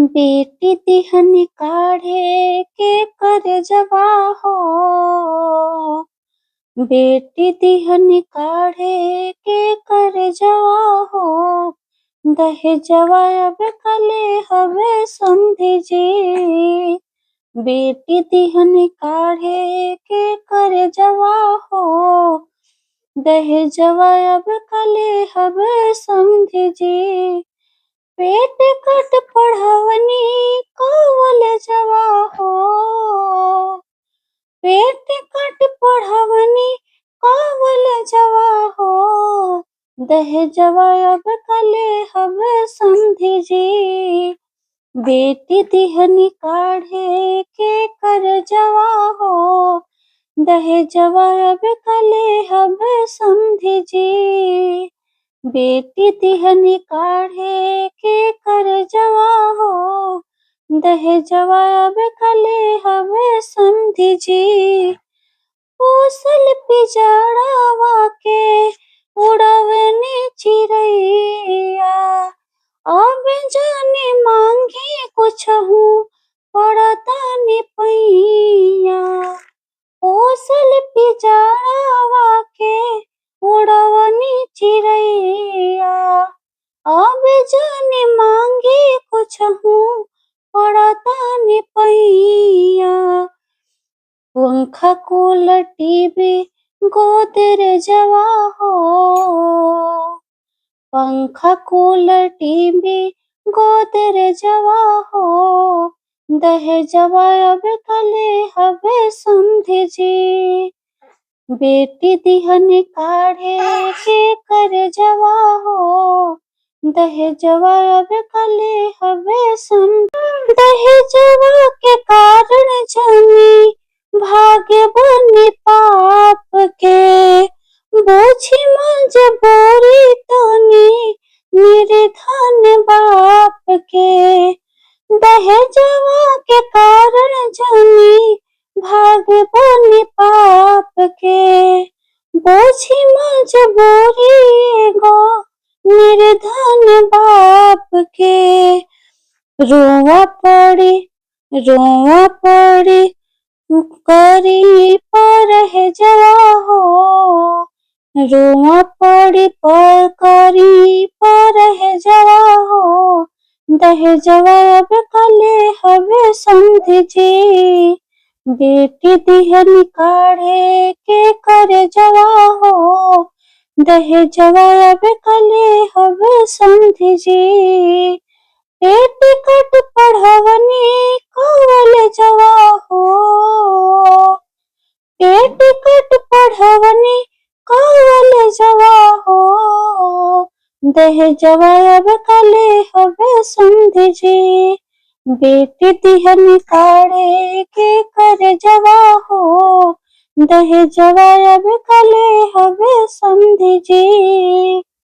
बेटी तिहन काढ़े के करजवा हो। बेटी तिहन काढ़े के करजवा हो। दहेजवा अब कले हवे समधी जी। बेटी तिहन काढ़े के करजवा हो। दहेजवा अब कले हवे समधी जी। पेट कट पढ़वनी कॉलेजवा हो। पेट कट पढ़वनी कॉलेजवा हो। दहेजवा अब कले हवे समधी जी। बेटी तिहनी काढ़े के करजवा हो। दहेजवा अब कले हवे समधी जी। बेटी तिहनी काढ़े के करजवा हो। दहेजवा अब कले हवे समधी जी। पोसल पिजड़ावा के उड़वनी चिड़ैया। अब जाने मांगे कुछहू पड़तानी पैया। पोसल पिजड़ावा के उड़वनी चिड़ैया। अब जाने मांगे कुछहू पड़तानी पैया। पंखा कूलर टीवी गोदरेजवा हो। पंखा कूलर टीवी गोदरेजवा हो। दहेजवा अब कले हवे समधी जी। बेटी तिहन काढ़े के करजवा हो। दहेजवा अब कले हवे समधी। दहेजवा के कारण जानी भाग्य बनी पाप के। बोझी मजबूरी तनी निर्धन बाप के। दहेजवा के कारण जानी भाग्य बनी पाप के। बोझी मजबूरी एगो निर्धन बाप के। रोवा पड़ी करी परहेजवा हो। रोवा पड़ी करी परहेजवा हो। दहेजवा अब कले हवे समधी जी। बेटी तिहन काढ़े के करजवा हो। दहेजवा अब कले हवे समधी जी। पेट कट पढ़वनी कॉलेजवा हो। पेट कट पढ़वनी कॉलेजवा हो। दहेजवा अब कले हवे समधी जी। बेटी तिहन काढ़े के करजवा हो। दहेजवा अब कले हवे समधी जी।